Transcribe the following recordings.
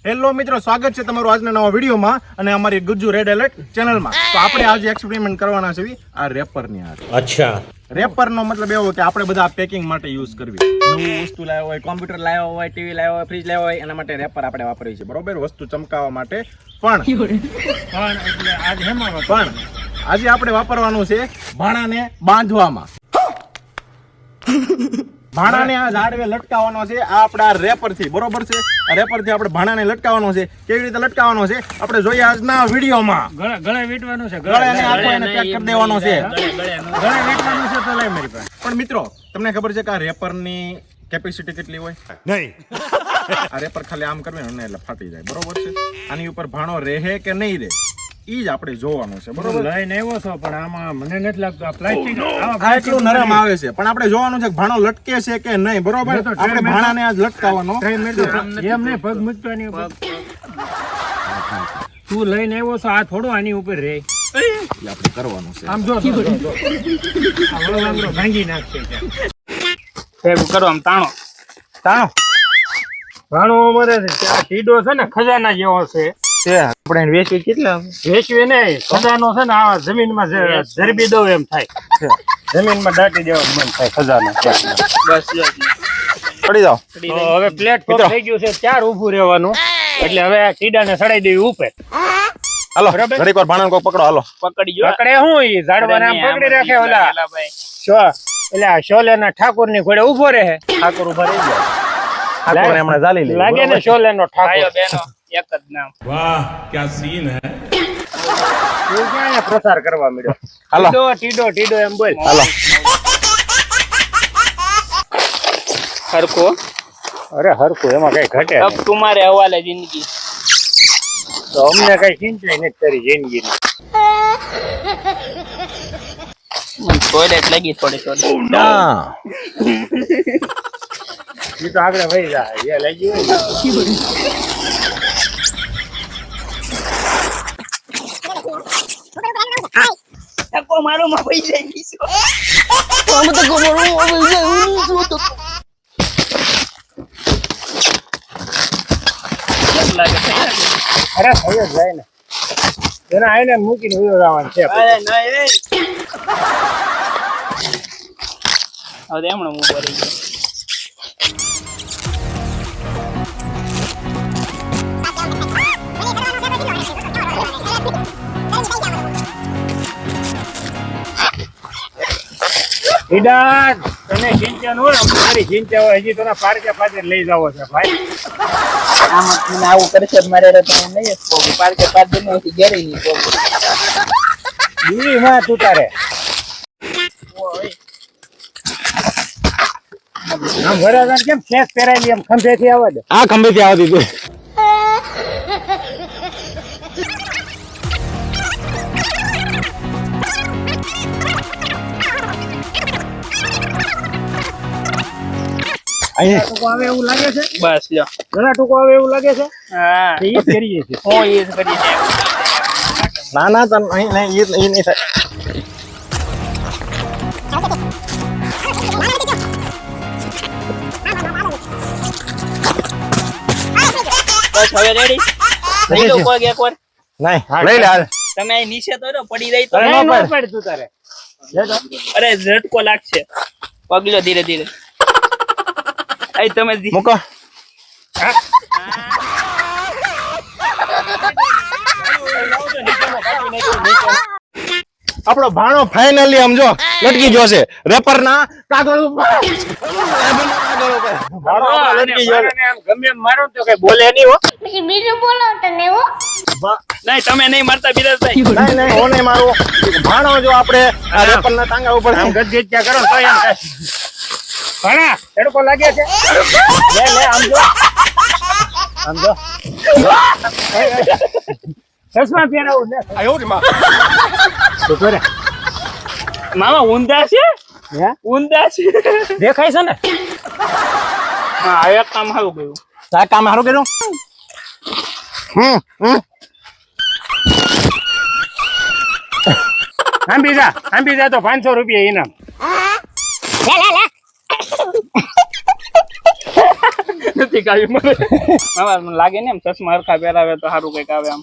Hello મિત્રો, સ્વાગત છે તમારું આજના નવા વિડીયોમાં અને અમારી ગુજ્જુ રેડ એલર્ટ ચેનલમાં. તો આપણે આજે એક્સપેરિમેન્ટ કરવાના છે આ રેપરની હારે. અચ્છા, રેપરનો મતલબ એવો કે આપણે બધા પેકિંગ માટે યુઝ કરવી. નવું વસ્તુ લાવ્યો હોય, કોમ્પ્યુટર લાવ્યો હોય, ટીવી લાવ્યો હોય, ફ્રીજ લાવ્યો હોય, એના માટે રેપર આપણે વાપરીએ છીએ, બરોબર, વસ્તુ ચમકાવવા માટે. પણ આજે આપણે વાપરવાનું છે ભાણાને બાંધવામાં. ભાણાને આ ઝાડવે લટકાવવાનો છે. આ આપણા રેપર થી, બરોબર છે. આ રેપર થી આપણે ભાણાને લટકાવવાનો છે. કેવી રીતે લટકાવવાનો છે આપણે જોઈએ આજના વિડીયોમાં. ગળે વીટવાનું છે, ગળાને આખો એને પેક કરી દેવાનો છે. ગળે વીટવાનું છે તો લઈ મારી પાસે. પણ મિત્રો, તમને ખબર છે કે આ રેપરની કેપેસિટી કેટલી હોય? નહીં. આ રેપર ખાલી આમ કરવે ને એટલે ફાટી જાય, બરોબર છે. આની ઉપર ભાણો રહે કે નહીં રહે ઈ જ આપણે જોવાનું છે, બરોબર. લઈને આવ્યો છો પણ આમાં મને નથી લાગતું આ પ્લાસ્ટિક આ એટલું નરમ આવે છે, પણ આપણે જોવાનું છે કે ભાણો લટકે છે કે નહીં, બરોબર. આપણે ભાણાને આજ લટકાવવાનો. એમ નહીં, પગ મૂકવાની ઉપર. તું લઈને આવ્યો છો, આ થોડું આની ઉપર રે, આપણે કરવાનું છે. આમ જો ભાંગી નાખશે. કરો આમ તાણો અમારે ટીડો છે ને ખજાના જેવો છે. આપણે વેચવી કેટલા? વેચવી નહીં, ખજાનો છે ને આ જમીનમાં ઝરબી દઉં એમ થાય, જમીનમાં દાટી દેવાનું મન થાય ખજાનો. બસ પડી જાઓ. હવે પ્લેટફોર્મ થઈ ગયું છે, 4 ઊભું રહેવાનું. એટલે હવે આ ટીડાને ચડાઈ દેવી ઉપર. હાલો ઘડીક વાર ભાણાને કોઈ પકડો. હાલો પકડી જો. પકડે હું ઈ ઝાડવાને આમ પકડી રાખે ઓલા એટલે શોલેના ઠાકોર ની ઘોડે ઉભો રહે. ઠાકોર ઉભા રહી જાય. ઠાકોર એમણે ઝાલી લે. લાગે ને શોલેનો ઠાકોર. બેનો એક જ નામ. વાહ ક્યા સીન હે. તું ક્યાં પ્રસાર કરવા મળ્યો? હાલો ટીડો એમ બોલ. હાલો હરકો. અરે હરકો એમાં કઈ ઘટે નહીં. तुम्हारे हवाले जिंदगी તો અમને કઈ ચિંતા નથી કરી જિંદગી ની. टॉयलेट लगी थोड़ी ના ઈ તો આગળ વહી જાય. એ લઈ ગયું को मारो मां भाई जाएगी અરે થઈ જ જાય ને. એના આઈને મૂકીને ઉયો જવાનું છે. अरे नहीं હવે એમણો હું ભરી ગયો. ઈડા તને ચિંતા ન હોય, મારી ચિંતા હોય. હજી તને પાર્કે પાછળ લઈ જાવો છે ભાઈ. આમાં તું આવું કરશે મારે તો નહીં પોગી પાર્કે પાડ દે ને ઘરે નહીં પોગી બીડી માં તું તારે આમ ભરાગણ કેમ ખેસ પહેરાયેલી એમ ખંભેથી આવે છે. આ ખંભેથી આવતી હતી. ટૂંકો આવે એવું લાગે છે. બસ લ્યો. ઘણા ટૂંકો આવે એવું લાગે છે. હા એ જ કરીએ છીએ. હું એ જ કરી દે. ના ના તને નહીં નહીં થાય. બસ હવે રેડી થઈ ગયો. પગ એકવાર નહીં લઈ લે હાલ. તમે અહીં નીચે તો રહ્યો, પડી જાય તો નહીં, ન પડ તું તારે. અરે ઝટકો લાગશે. પગલો ધીરે ધીરે. અહીં તમે મૂકો. આપણો ભાણો ફાઇનલી આમ જો લટકી ગયો છે રેપર ના કાગળ ઉપર. ભાણો આપણો લટકી ગયો છે. આમ ગમે એમ મારો તો કઈ બોલે નહીં હો. પછી બીજું બોલો તને હો. નહીં તમે નહીં મારતા બિરાજભાઈ. નહીં હું નહીં મારું. ભાણો જો આપણે આ રેપર ના ટાંગા ઉપર આમ ગદગદિયા કરો ને તો એમ થાય. ભણા તડકો લાગે છે. લે આમ જો. ચશ્મા પહેરાવું ને. આયો રે માં. શું કરે? મામા ઊંધા છે. હે? ઊંધા છે. દેખાય છે ને? હા એક કામ સારું ગયું. આ કામ હારું કર્યું. આંબી જા તો 500 રૂપિયા ઇનામ. નથી કાવી મને મામા મને લાગે ને એમ ચશ્મા હરખા પહેરાવે તો સારું કઈક આવે આમ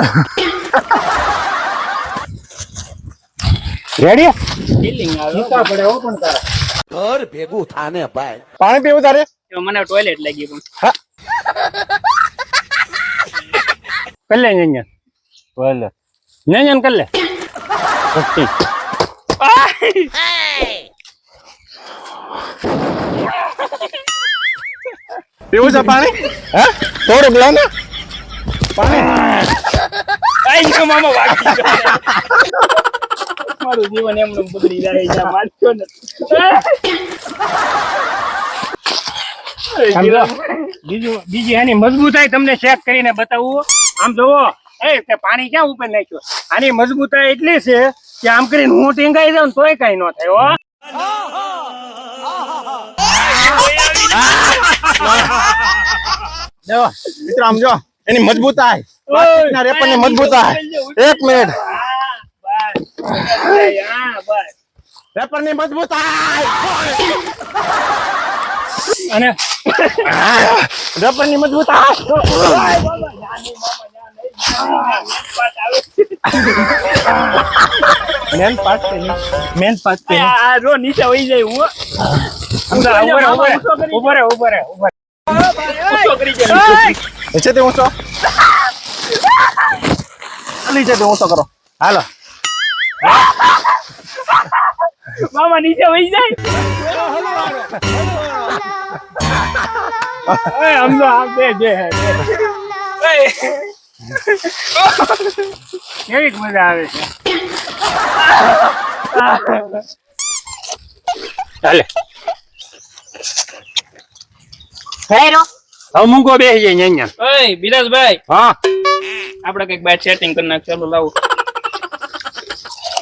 રેડી ફીલિંગ આવે નીકા પડે હો પણ તારા ઘર ભેગું થાને ભાઈ પાણી પીવું તારે એમાં મને ટોયલેટ લાગી પણ કર લે ન્યાન બોલે ન્યાન કર લે ઓકે પીવું છે પાણી હે થોડુંક લો ને પાણી આઈ ગયો મામા વાગી ગયો મારું જીવન એમનું બગડી જાય છે મારજો ને બીજી આની મજબૂતાઈ તમને ચેક કરીને બતાવું આમ જોવો એ તે પાણી ક્યાં ઉપર નાખ્યું આની મજબૂતાઈ એટલી છે કે આમ કરીને હું ટીંગાઈ જાઉં તોય કઈ ન થાય હો જો મિત્રો આમ જો એની મજબૂતાઈ પ્લાસ્ટિકના રેપરની મજબૂતાઈ 1 મિનિટ રેપરની મજબૂતાઈ અને રેપરની મજબૂતાઈ મેન પાર્ટ આ રો નીચે વહી જાય હું ઉભો રે ઊંચો કરી જાય નીચે તે ઊંચો નીચે તે ઊંચો કરો હાલો મામા નીચે વહી જાય સમજો આ બે જે કેવી મજા આવે છે ચાલે હવે મૂકો બેસી જાય ન્યા ઓય બિરાજભાઈ હા આપણે કઈક બાર સેટિંગ કરી નાખ ચાલો લાવો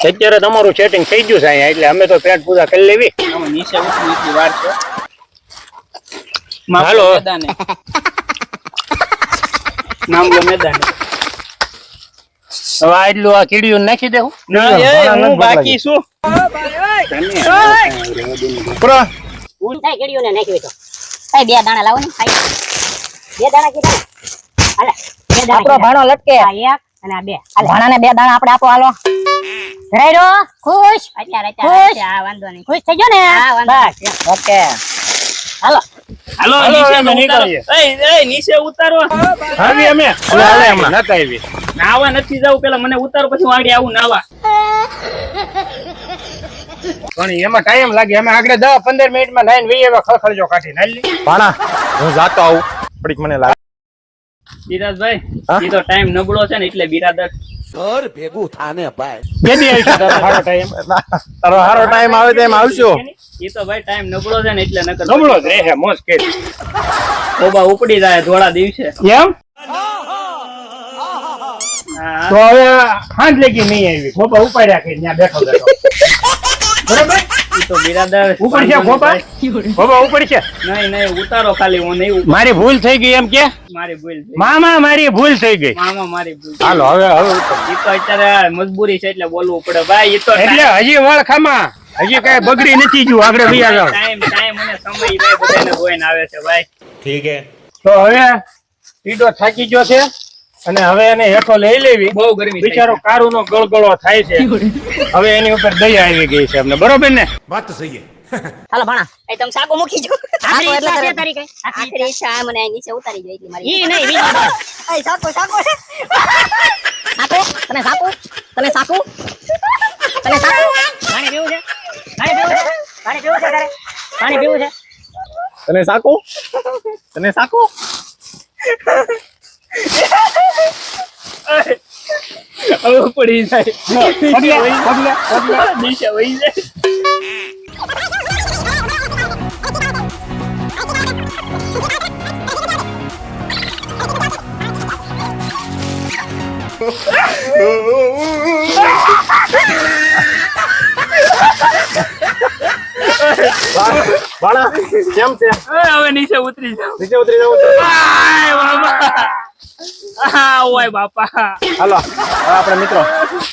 અત્યારે તમારું સેટિંગ થઈ ગયું છે અહીંયા એટલે અમે તો પેટ પૂજા કરી લેવી આમાં નીચે ઉતરી એટલી વાર છે હાલો. મેદાને નામલો મેદાને હવે આટલું આ કીડીયું નાખી દેવું ના એ હું બાકી છું પૂરો થાય કેડીઓને નાખ્યું તો કઈ બે દાણા લાવો ને ખાઈ બે દાણા કીધા હાલે બે દાણા આપણો ભાણો લટકે આ એક અને આ બે ભાણાને બે દાણા આપણે આપો હાલો રાઈડો ખુશ અત્યારે આ વાંધો નહીં ખુશ થઈ ગયો ને હા વાંધો ઓકે હાલો હાલો નીચે ઉતારો એ નીચે ઉતારો આવી અમે હાલે હમણાં નતા આવી નાવા નથી જાવ પેલા મને ઉતારો પછી વાડી આવું નાવા પણ એમાં ટાઈમ લાગે અમે આગળ 10-15 મિનિટમાં નાઈન વી એવા ખળખળજો કાઢી નાલી પાણા હું જાતો આવું પડીક મને લાગે બિરાજભાઈ ઈ તો ટાઈમ નબળો છે ને એટલે બિરાદર ઘર ભેગું થાને ભાઈ કેદી આવી છે તારો સારો ટાઈમ તારો સારો ટાઈમ આવે તો એમ આવશો ઈ તો ભાઈ ટાઈમ નબળો છે ને એટલે નકર નબળો જ રહે મોજ કે ઓબા ઉપડી જાય ધોળા દિવસે એમ હા તો હવે હાંજ લેગી નહીં આવી ગોપા ઉપાડ્યા કે ત્યાં બેઠો બરોબર ઈ તો બિરાદર ઉપર છે ગોપા ગોપા ઉપર છે નહીં ઉતારો ખાલી હું નહીં મારી ભૂલ થઈ ગઈ એમ કે મારી ભૂલ થઈ મામા મારી ભૂલ થઈ ગઈ મામા મારી ભૂલ હાલો હવે ઈ તો અત્યારે મજબૂરી છે એટલે બોલવું પડે ભાઈ ઈ તો એટલે હજી વળખામાં હજી કઈ બગડી નથી ગયું આગળ વયા જાવ ટાઈમ અને સમય ભાઈ બધાને જોઈને આવે છે ભાઈ ठीक है તો હવે ઈડો થાકી ગયો છે અને હવે એને હેઠો લઈ લેવી બહુ ગરમી બિચારો કારુનો ગળગળો થાય છે હવે એની ઉપર દયા આવી ગઈ છે અમને બરોબર ને बात तो सही है હાલો ભાણા એ તમે સાકો મૂકી જો આખરી ઈચ્છા છે તારી કઈ આખરી ઈચ્છા આ મને નીચે ઉતારી જો એટલી મારી ઈ નહીં બીજો એ સાકો સાકો તને સાકો પાણી પીવું છે પાણી પીવું છે તારે પાણી પીવું છે તને સાકું હવે પડી જાય પગલે નીચે વહી જાય બાળા કેમ છે હવે નીચે ઉતરી જાવ નીચે ઉતરી જવું છે આય બાબા ઓય બાપા હાલો હવે આપણે મિત્રો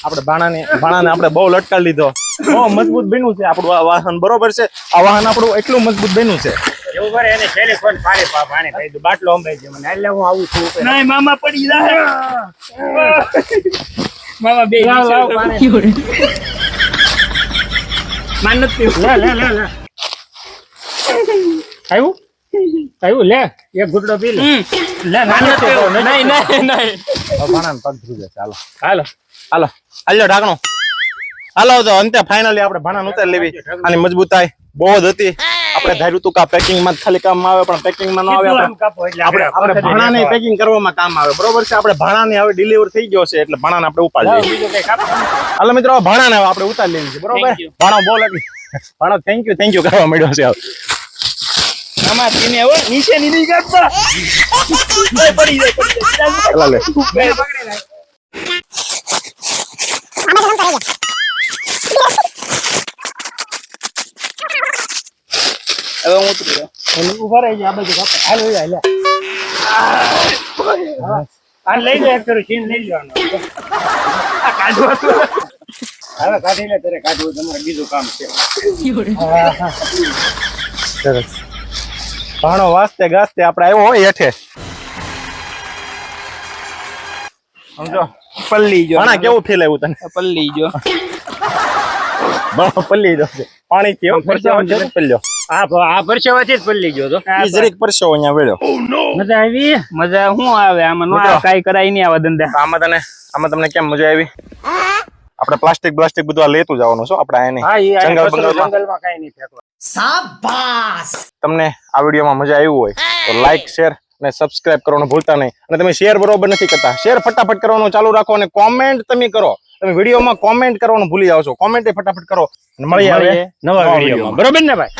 આપણે ભાણાને આપણે બહુ લટકાવી લીધો બહુ મજબૂત બન્યું છે આપણું આ વાહન બરોબર છે આ વાહન આપણું એટલું મજબૂત બન્યું છે એવું કરે એને ટેલિફોન પાણી પાઈ દઉં બાટલો અંબાઈ દે મને એટલે હું આવું છું ઉપર. નહીં મામા પડી જાય મામા બે લાવ, લાવ, પાણી. માન નથી પીવું. લે આવ્યું લે એક ઘૂંટડો પી લે લે માન નથી પીવું. નહીં નહીં ભાણાને પગ ધ્રુજે છે. હાલો હાલો ઢાંકણું હાલો તો અંતે ફાઇનલી આપણે ભાણાને ઉતારી લેવી. આની મજબૂતાઈ બહુ જ હતી. આપણે ધાર્યું હતું કે આ પેકિંગ માં ખાલી કામ આવે પણ પેકિંગ માં ન આવે. આમ કાપો એટલે આપણે ભાણાને પેકિંગ કરવામાં કામ આવે. બરોબર છે. આપણે ભાણાને હવે ડિલિવર થઈ ગયો છે એટલે ભાણાને આપણે ઉપાડી લઈએ. બીજું કઈ કાપો હાલો મિત્રો ભાણાને હવે આપણે ઉતારી લેવી છે. બરોબર Thank you. ભાણો બહુ લાગી ભાણો થેન્ક યુ કરવા મળ્યો છે. મામા પીને હો નીચે નહીં કાઢતા પડી જાય ચાલો લે હવે હું ઉતરી ગયો. ઉભા રહી જાય આ બાજુ કાપો હાલ લે આ લઈ લે એક કરું ચીન લઈ લેવાનો આ કાઢવા તો હવે કાઢી લે તારે કાઢવું તમારે બીજું કામ છે સરસ ભાણો વાસ્તે ગાસ્તે આપણે આવ્યો હોય હેઠે. સમજો પલ્લી જો ભાણા કેવું ફીલ આવ્યું તને? પલ્લી જો ભાણો પલ્લી ગયો છે. પાણી કેવું પરસેવો છે પલ્લ્યો. આ પરસેવાથી જ પલ્લી ગયો તો ઈ જરીક પરસેવો અહીંયા વેળ્યો. મજા આવી મજા શું આવે આમાં નો કાઈ કરાય નહીં આવા ધંધા. આમાં તમને કેમ મજા આવી? આપણે પ્લાસ્ટિક બધું આ લેતું જવાનું છો આપણે આ નહીં. હા ઈ જંગલ બંગલમાં. જંગલમાં કઈ નહીં ફેંકવા તમને આ વિડીયોમાં મજા આવી હોય તો લાઈક શેર અને સબસ્ક્રાઇબ કરવાનું ભૂલતા નહીં. અને તમે શેર બરોબર નથી કરતા, શેર ફટાફટ કરવાનું ચાલુ રાખો અને કોમેન્ટ તમે કરો. તમે વિડીયોમાં કોમેન્ટ કરવાનું ભૂલી જાવ છો. કોમેન્ટ ફટાફટ કરો. અને મળીએ હવે નવા વિડીયોમાં બરોબર ને ભાઈ.